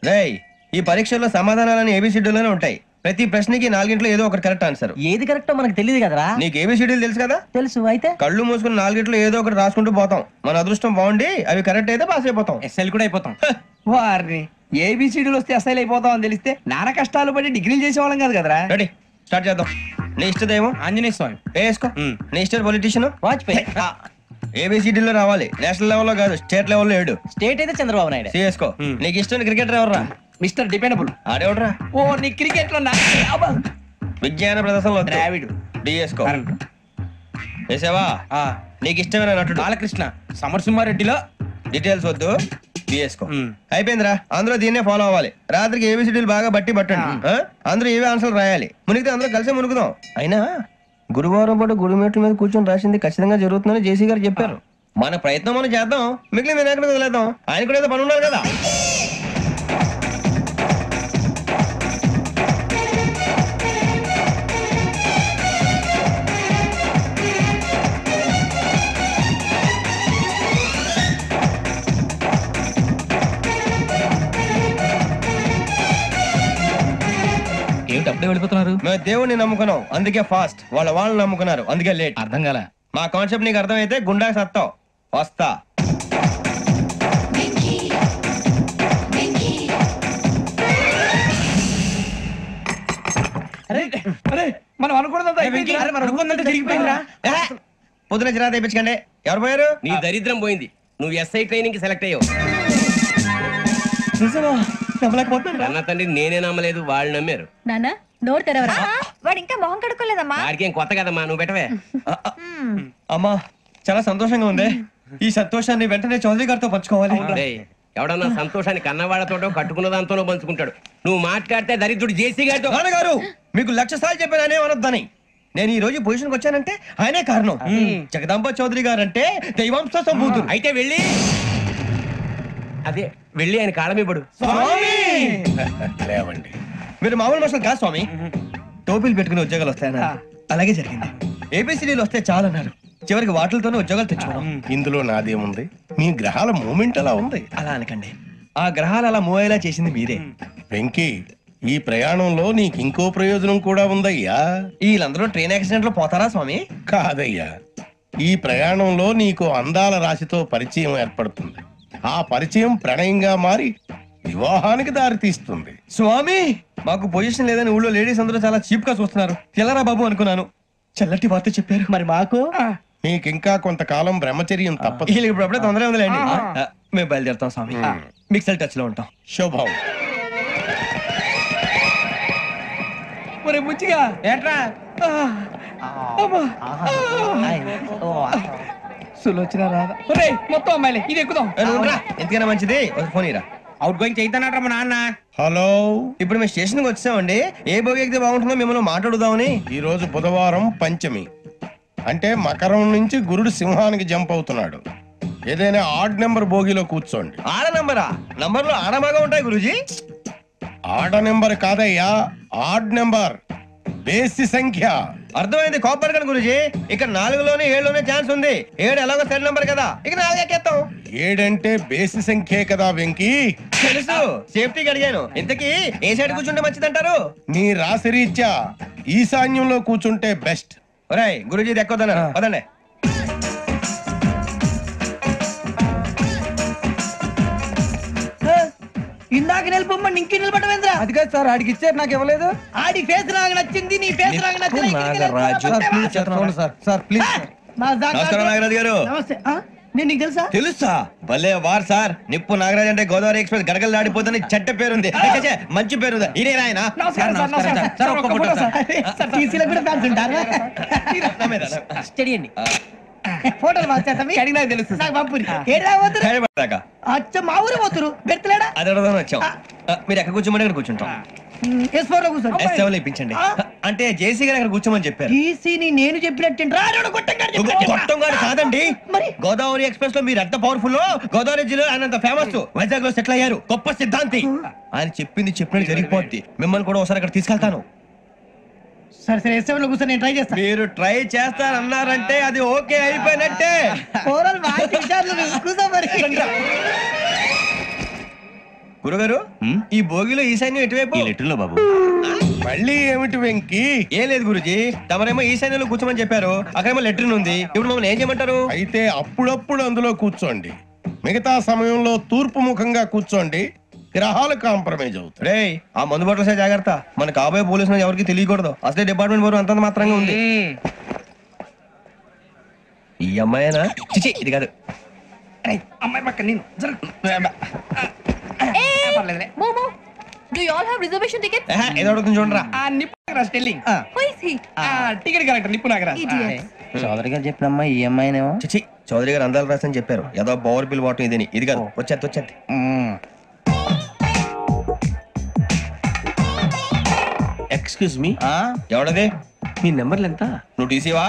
రేయ్, ఈ పరీక్షల్లో సమాధానాలని ఏబిసిడ్యూల్లోనే ఉంటాయి. ప్రతి ప్రశ్నకి 4 ఏదో ఒకటి కరెక్ట్ ఆన్సర్. ఏది కరెక్టో మనకు తెలియదు కదరా. నీకు ఏబిసిడ్యూల్ తెలుసు కదా? తెలుసు. అయితే కళ్ళు మూసుకుని 4 ఏదో ఒకటి రాసుకుంటూ పోతాం. మన అదృష్టం బాగుండి అవి కరెక్ట్ అయితే పాస్ అయిపోతాం. ఎస్ఎల్ కూడా అయిపోతాం. వారిని ఏబిసిడీలు వస్తే ఎస్ఐలు అయిపోతాం అని తెలిస్తే నాన్న కష్టాలు పడి డిగ్రీలు చేసేవాళ్ళం కాదు కదరా. రెడీ, స్టార్ట్ చేద్దాం. నీ ఇష్టదేమో ఆంజనేయ స్వామి. వేసుకో. నీ ఇష్ట పొలిటీషియన్ వాజ్పేయి. ఏబిసిడీలో రావాలి, నేషనల్ లెవెల్లో కాదు, స్టేట్ లెవెల్లో 7. స్టేట్ అయితే చంద్రబాబు నాయుడు. సిఎస్కో. నీకు ఇష్టం క్రికెటర్ ఎవర్రా? Mister dependable. ఆడేవడరా? ఓ నీ క్రికెట్ లో విజ్ఞాన ప్రదర్శనలో ద్రావిడు. డిఎస్కో. వేసావా? నీకు ఇష్టమైన నటుడు? బాలకృష్ణ. సమరసింహారెడ్డిలో డీటెయిల్స్ వద్దు, బిఎస్కో. అయిపోయిందిరా. అందరూ దీన్నే ఫాలో అవ్వాలి. రాత్రికి ఏబిసిడీలు బాగా పట్టండి. అందరూ ఏవే ఆన్సర్లు రాయాలి. మునిగితే అందరూ కలిసి మునుగుదాం. అయినా గురువారం పాటు గురుమేట్ల మీద కూర్చొని రాసింది ఖచ్చితంగా జరుగుతుందని జేసీ గారు చెప్పారు. మన ప్రయత్నం మనం చేద్దాం, మిగిలిన వినాయకుడు వదిలేద్దాం. ఆయన కూడా ఏదో పని ఉండాలి కదా. అప్పుడే వెళ్ళిపోతున్నారు. మేము దేవుడిని నమ్ముకున్నాం, అందుకే ఫాస్ట్. వాళ్ళని నమ్ముకున్నారు, అందుకే లేట్. అర్థం కాల. మా కాన్సెప్ట్ నీకు అర్థమైతే గుండా సత్తావు. వస్తా. మనం అనుకున్నదంతా పొద్దున చిరా తెప్పించకండి. ఎవరు పోయారు? నీ దరిద్రం పోయింది. నువ్వు ఎస్ఐ ట్రైనింగ్ కి సెలెక్ట్ అయ్యావు. అన్న తండ్రి నేనే నమ్మలేదు, వాళ్ళు నమ్మారు. నానా నోరు తెరవరా. వాడు ఇంకా మొహం కడుక్కోలేదమ్మా. వాడికి ఏం కొత్త కదమ్మా, నువ్వు పెట్టవే. అమ్మా చాలా సంతోషంగా ఉంది. ఈ సంతోషాన్ని వెంటనే చౌదరి గారితో పంచుకోవాలి. ఎవడన్నా సంతోషాన్ని కన్నవాళ్లతోటో కట్టుకున్న దాంతోనో పంచుకుంటాడు. నువ్వు మాట్లాడితే దరిద్రుడు జేసీ గారితో. నాన్నగారు మీకు 1,00,000 సార్లు చెప్పాను అనే అనొద్దని. నేను ఈ రోజు పొజిషన్కి వచ్చానంటే ఆయనే కారణం. జగదాంబ చౌదరి గారు అంటే దైవాంశ సంభూతుడు. అయితే వెళ్ళి అదే వెళ్ళి ఆయన కాళ్ళమీపడు. లేవండి, మీరు మామూలు మనుషులు కాదు స్వామి. టోపీలు పెట్టుకుని ఉద్యోగాలు వస్తాయన్నారు, అలాగే జరిగింది. ఏబిసిడీలు వస్తే చాలన్నారు, చివరికి వాటిలతోనే ఉద్యోగాలు తెచ్చుకున్నాం. ఇందులో నాదేముంది? మీ గ్రహాల మూమెంట్ అలా ఉంది. అలా అనకండి, ఆ గ్రహాలు అలా మూవ్ అయ్యేలా చేసింది మీరే. వెంకీ, ఈ ప్రయాణంలో నీకు ఇంకో ప్రయోజనం కూడా ఉందయ్యా. వీళ్ళందరూ ట్రైన్ యాక్సిడెంట్ లో పోతారా స్వామి? కాదయ్యా, ఈ ప్రయాణంలో నీకు అందాల రాశితో పరిచయం ఏర్పడుతుంది. ఆ పరిచయం ప్రణయంగా మారి వివాహానికి దారి తీస్తుంది. స్వామి మాకు పొజిషన్ లేదని ఊళ్ళో లేడీస్ అందరూ చాలా చీప్ గా చూస్తున్నారు. తెల్లరా బాబు అనుకున్నాను, చల్లటి వార్త చెప్పారు. మరి మాకు నీకింకా కొంతకాలం బ్రహ్మచర్యం తప్పదు. వీళ్ళకి ఇప్పుడు అప్పుడే తొందరగా ఉందిలేండి. మేము బయలుదేరుతాం స్వామి, మిక్సెల్ టచ్ లో ఉంటాం. శుభం. ముచ్చిగా ఏట్రా సులోచన రాదా? మొత్తం అమ్మాయిలే, ఇది ఎక్కుదాం. ఎందుకైనా మంచిది ఒక ఫోన్ ఇరా. అవుట్ గోయింగ్ చేద్దానట్రా మా నాన్న. హలో, ఇప్పుడు మేము స్టేషన్ కి వచ్చామండి. ఏ బోగి ఎక్కితే బాగుంటుందో మిమ్మల్ని మాట్లాడుదామని. ఈ రోజు బుధవారం పంచమి, అంటే మకరం నుంచి గురుడు సింహానికి జంప్ అవుతున్నాడు. ఏదైనా ఆడ్ నెంబర్ బోగిలో కూర్చోండి. ఆడ నంబరా? నంబర్లు ఆడమాగా ఉంటాయి గురూజీ. ఆడ నెంబర్ కాదయ్యా, ఆడ్ నెంబర్, బేసి సంఖ్య. అర్థమైంది, కోపడకండి గురూజీ. ఇక్కడ 4లోనే 7లోనే ఛాన్స్ ఉంది. 7 ఎలాగో సెడ్ నంబర్ కదా, ఇక 4 ఎక్కేస్తాం. 7 అంటే బేసి సంఖ్యే కదా వెంకీ. తెలుసు, సేఫ్టీకి అడిగాను. ఇంతకీ ఏ సైడ్ కూర్చుంటే మంచిదంటారు? నీ రాశి రీత్యా ఈశాన్యంలో కూర్చుంటే బెస్ట్. ఒరేయ్ గురూజీ దెక్కొద్దన్నారు, పదండి. ఇందాక నిలబొమ్మని ఇంకే నిలబడమేంద్రా? అది కాదు సార్, ఆడికి ఇచ్చారు, నాకు ఇవ్వలేదు. ఆడి ఫేస్ నాకు నచ్చింది, నీ ఫేస్ నాకు నచ్చింది. Sir please. నమస్కారం నాగరాజు గారు. నమస్తే. నేను నీకు తెలుసా? తెలుసా? భలే వార్ సార్. నిప్పు నాగరాజ్ అంటే గోదావరి ఎక్స్ప్రెస్ గడగలు దాడిపోతుంది చెడ్డ పేరుంది. మంచి పేరు ఇదే ఆయన. స్టడీ అండి. ఫోటోలు మార్చేస్తాం, నాకు తెలుసు. నాకు పంపురి అచ్చ మా ఊరు పోతురు బెర్తలేడా? అది అడగదామని వచ్చాం. మీరు ఎక్కడ కూర్చోమని అక్కడ కూర్చుంటాం. S7 ఇప్పించండి. అంటే జేసీ గారు అక్కడ కూర్చోమని చెప్పారు. నేను చెప్పినట్టు కాదండి, గోదావరి ఎక్స్ప్రెస్ లో మీరు ఎంత పవర్ఫుల్, గోదావరి జిల్లా ఆయన ఫేమస్, వైజాగ్ లో సెటిల్ అయ్యారు, గొప్ప సిద్ధాంతి. ఆయన చెప్పింది చెప్పినట్టు జరిగిపోద్ది. మిమ్మల్ని కూడా ఒకసారి అక్కడ తీసుకెళ్తాను. సరే సరే, S7 లో కూర్చొని నేను ట్రై చేస్తాను. మీరు ట్రై చేస్తారన్నారంటే అది ఓకే అయిపోయినట్టే. గురుగారు ఈ భోగిలో ఈశాన్యం ఎటువైపు? లెటర్లో బాబు. మళ్ళీ ఏమిటి వెంకీ? ఏం లేదు గురుజీ, తమరేమో ఈశాన్యంలో కూర్చోమని చెప్పారు, అక్కడేమో లెటర్ ఉంది. ఇప్పుడు మమ్మల్ని ఏం చేయమంటారు? అయితే అప్పుడప్పుడు అందులో కూర్చోండి, మిగతా సమయంలో తూర్పు ముఖంగా కూర్చోండి. గ్రహాలు కాంప్రమైజ్ అవుతాయి. రే ఆ మందు బట్టలసే జాగ్రత్త, మన కాబోయే పోలీసులు ఎవరికి తెలియకూడదు. అసలే డిపార్ట్మెంట్ బోర్ అంతంత మాత్రంగా ఉంది. ఈ అమ్మాయినా? చిచి ఇది కాదు. అమ్మాయి పక్క నేను Momo, do you all have reservation tickets? ఏదో అడుగుతుంది చూడరా. నిప్పు Nagaraj telling Who is he? Ticket correct నిప్పు నాగరాజ్. Idiots. చౌదరి గారు చెప్పినమ్మా ఈ అమ్మాయినేమో. చిచి చౌదరి గారు అందాలు రాసని చెప్పారు. ఏదో బోర్ బిల్ వాటం ఇదని. ఇది కాదు, వచ్చేది. Excuse me, ఎవడది? మీ నెంబర్లు ఎంత? నువ్వు టీసీవా?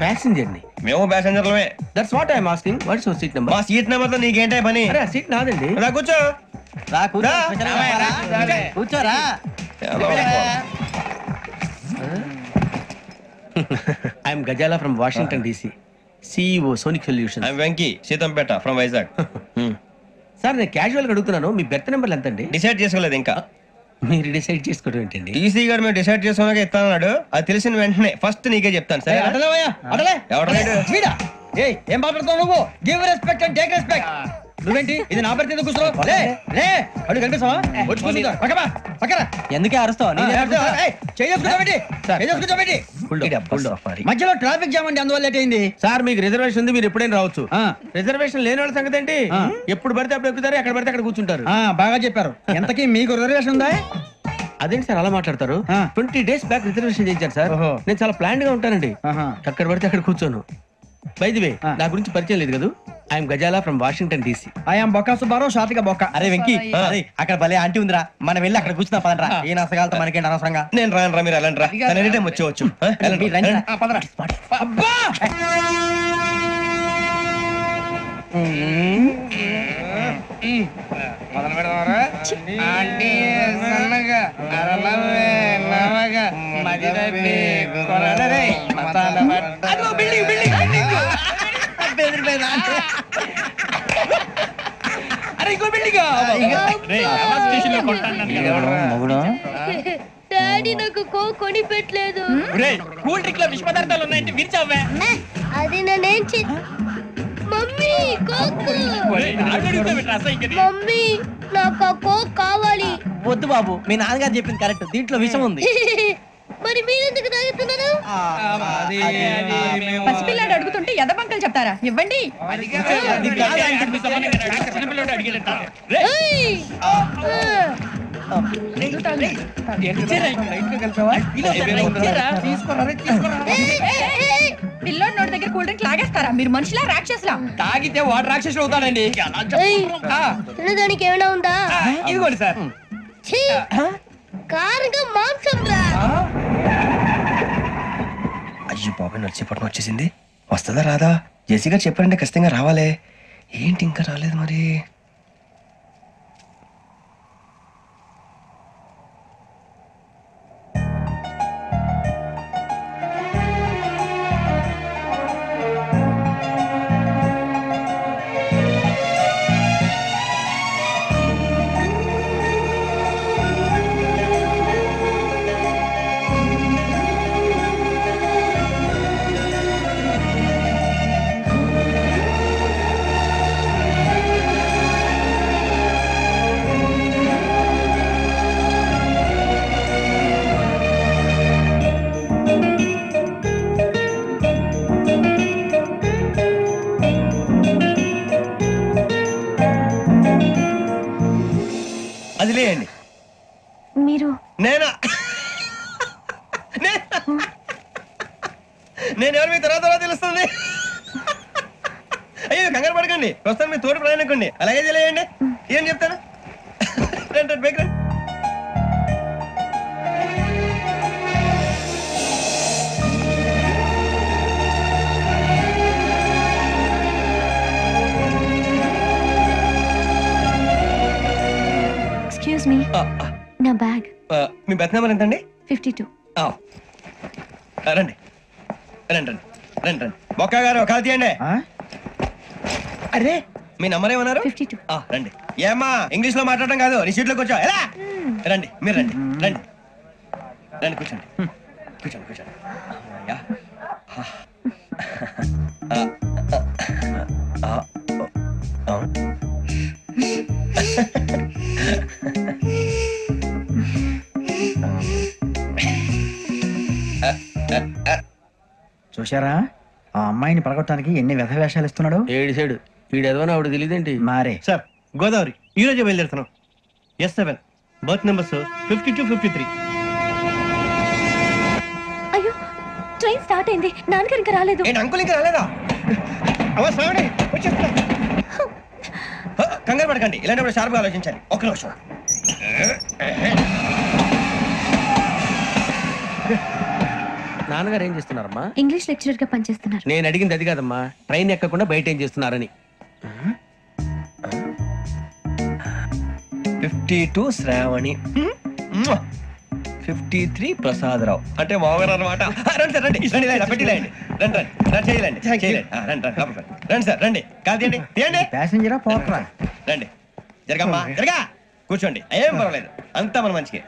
ప్యాసింజర్ ని. మేము ప్యాసెంజర్లమే. That's what I'm asking. What's your seat number? మా సీట్ నెంబర్ తో నీకేంటే పని? అరే ఆ సీట్ నాదండి. రా కూర్చో. కూర్చోరా. I'm Gazala from Washington DC, CEO Sonic Solution. I'm Venky, Seethampeta from Vizag. Sir నేను క్యాజువల్ గా అడుగుతున్నాను, మీ బెర్త్ నెంబర్లు ఎంత అండి? డిసైడ్ చేసుకోలేదు ఇంకా. మీరు డిసైడ్ చేసుకోవడం ఏంటండి? టీసీ గారు మేము డిసైడ్ చేసుకున్నాక ఇస్తానన్నాడు. అది తెలిసిన వెంటనే ఫస్ట్ నీకే చెప్తాను. సరే వీడా? ఏయ్ ఏం మాట్లాడుతావు నువ్వు? Give respect and take respect. నువ్వేంటి ఇది నా పరిస్థితి ఎందుకు కూర్చున్నావు? లే లే అడు కనిపిస్తావా? వచ్చి కూర్చుంటా. పక్కపా పక్కరా. ఎందుకే అరుస్తావు? మధ్యలో ట్రాఫిక్ జామ్ అండి, అందువల్ల లేట్ అయింది. సార్ మీకు రిజర్వేషన్ ఉంది, మీరు ఎప్పుడైనా రావచ్చు. రిజర్వేషన్ లేని వాళ్ళ సంగతి ఏంటి? ఎప్పుడు పడితే అప్పుడు ఎక్కుతారు, ఎక్కడ పడితే అక్కడ కూర్చుంటారు. బాగా చెప్పారు. ఎంతకీ మీకు రిజర్వేషన్ ఉందా? అదేంటి సార్ అలా మాట్లాడతారు? 20 days బ్యాక్ రిజర్వేషన్ చేయించారు సార్. నేను చాలా ప్లాన్డ్ గా ఉంటానండి, అక్కడ పడితే అక్కడ కూర్చోను. బై ది వే నా గురించి పరిచయం లేదు కదా, I'm Gazala from Washington DC. I'm Bokka Subbarao, షాతిక బొక్క. అరే వెంకీ, అక్కడ భలే ఆంటీ ఉందిరా, మనం వెళ్ళి అక్కడ కూర్చున్నా పదరా. ఏ నసగాలతో మనకేంటి అనవసరంగా. నేను రాను రా, మీరు వెళ్ళండి రా. ఎనీ టైం వచ్చేవచ్చు. అబ్బా మొదలు పెడదామరా? ఆంటీ సన్నగా అరలవే నవగా మదిరపి కొరడరే మతాల పట్ట. అదిగో బిల్డింగ్ బిల్డింగ్ బిల్డింగ్. అరే ఇంకో బిల్డింగ్. డాడీ నాకు కోక్ కొని పెట్టలేదు. కూల్ డ్రింక్ లో విష పదార్థాలు ఉన్నాయంటే విరిచావే. అది నేనేం మమ్మీ కోక్. మమ్మీ నాకు ఆ కోక్ కావాలి. వద్దు బాబు, మీ నాన్నగారు చెప్పింది కరెక్ట్, దీంట్లో విషయం ఉంది. మరి మీరెందుకు తాగుతున్నారు? పసిపిల్లాడు అడుగుతుంటే ఎదబంకలు చెప్తారా? ఇవ్వండి. పిల్లోడి నోటి దగ్గర కూల్ డ్రింక్ లాగేస్తారా? మీరు మనుషులా రాక్షసులా? తాగితే వాడు రాక్షసుడు అవుతాడండి. తినడానికి ఏమైనా ఉందా? ఇదిగోండి సార్. కారంగా మాంసం రా. అయ్యో బాబాయ్, నడిచేపట్నం వచ్చేసింది. వస్తుందా రాదా? జెసి గారు చెప్పారంటే ఖచ్చితంగా రావాలే. ఏంటి ఇంకా రాలేదు మరి? అది లేండి. మీరు నేను ఎవరు మీ తర్వాత తెలుస్తుంది. అయ్యో కంగారు పడకండి, ప్రస్తుతం మీ తోటి ప్రయాణకండి. అలాగే తెలియండి. ఏం చెప్తాను రండి బైక్ రండి. ఎక్స్క్యూజ్ మీ, నా బ్యాగ్. మీ బెత్ నెంబర్ ఎంతండి? 52. రండి రండి రండి రండి రండి. బొక్క గారు కాల్ తీయండి. అరే మీ నంబర్ ఏమన్నారు? 52. రండి. ఏమ్మా ఇంగ్లీష్ లో మాట్లాడడం కాదు, నీ సీట్లోకి వచ్చా. ఎలా రండి, మీరు రండి రండి రండి, కూర్చోండి కూర్చోండి కూర్చోండి. యా. చూశారా ఆ అమ్మాయిని పడగొట్టడానికి ఎన్ని వ్యధ వేషాలు ఇస్తున్నాడు. ఏడు సైడు వీడు ఎదవని ఆవిడ తెలియదేంటి. మారే సార్ గోదావరి ఈ రోజే బయలుదేరుతున్నాం. S7 berth numbers 52, 53. అయ్యో ట్రైన్ స్టార్ట్ అయింది, నాన్నగారు ఇంకా రాలేదు. ఏంటి అంకుల్ ఇంకా రాలేదా? కంగారు పడకండి, ఇలాంటప్పుడు షార్ప్గా ఆలోచించాలి. ఒక్క నిమిషం. నాన్నగారు ఏం చేస్తున్నారమ్మా? ఇంగ్లీష్ లెక్చరర్ గా పనిచేస్తున్నారు. నేను అడిగింది అది కాదమ్మా, ట్రైన్ ఎక్కకుండా బయట ఏం చేస్తున్నారని. 52 శ్రావణి, 53 ప్రసాదరావు అంటే మామగారు అనమాట. రండి సార్, రండి రండి, ఇలా పెట్టి రండి, రండి రండి రండి, చేయాలండి చేయాలండి, రండి రండి లోపలికి రండి. రండి సార్, రండి, కాదు తీయండి తీయండి, ప్యాసింజరా పోట్రా. రండి, జరగమ్మా జరగా, కూర్చోండి, ఏం పర్వాలేదు, అంతా మన మంచిగా.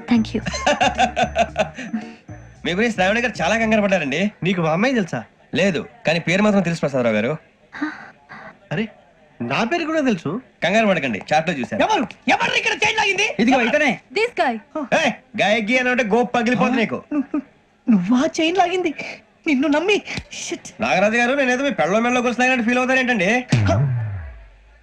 Thank you. మీ గురించి శ్రావణి గారు చాలా కంగారు పడ్డారండి. నీకు మా అమ్మాయి తెలుసా? లేదు, కానీ పేరు మాత్రం తెలుసు ప్రసాదరావు గారు. అరే నా పేరు కూడా తెలుసు. కంగారు పడకండి, చాట్ లో చూసాను. ఎవరు ఎవరు ఇక్కడ చైన్ లాగింది? ఇదిగో ఇతనే. This guy. గాయకి అని అంటే గోప్ పగిలిపోతుంది నీకు. నువ్వా చైన్ లాగింది? నిన్ను నమ్మి నాగరాజు గారు, నేనేదో మీ పెళ్ళ మెళ్ళలో గురిసినట్టు ఫీల్ అవుతారు ఏంటండి?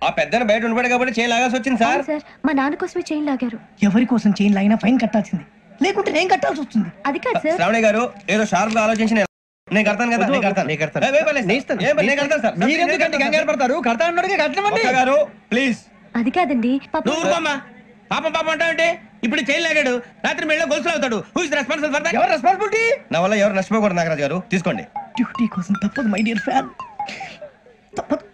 ఆ పెద్దని బయట ఉండిపోయాడు కాబట్టి చేయి లాగాల్సి వచ్చింది సార్. సార్ మా నాన్న కోసమే చైన్ లాగారు. ఎవరి కోసం చైన్ లాగినా ఫైన్ కట్టాల్సింది, లేకుంటే నేను కట్టాల్సి వస్తుంది. అది కాదు సార్. శ్రావణి గారు ఏదో షార్ప్ గా ఆలోచించి నేను కడతాను కదా, నేను కడతాను. నేను కడతాను సార్. మీరెందుకంటే కంగారు పడతారు? కడతా అన్నాడుగా కట్టమండి. ఒక్క గారు ప్లీజ్. అది కాదండి పాపం. నువ్వు ఊరుకోమ్మా. పాపం పాపం అంటావంటే ఇప్పుడు చైన్ లాగాడు, రాత్రి మెళ్ళ గొలుసులు అవుతాడు. Who is responsible for that? ఎవరు రెస్పాన్సిబిలిటీ? నా వల్ల ఎవరు నష్టపోకూడదు నాగరాజు గారు, తీసుకోండి. డ్యూటీ కోసం తప్పదు మై డియర్ ఫ్యాన్, తప్పదు.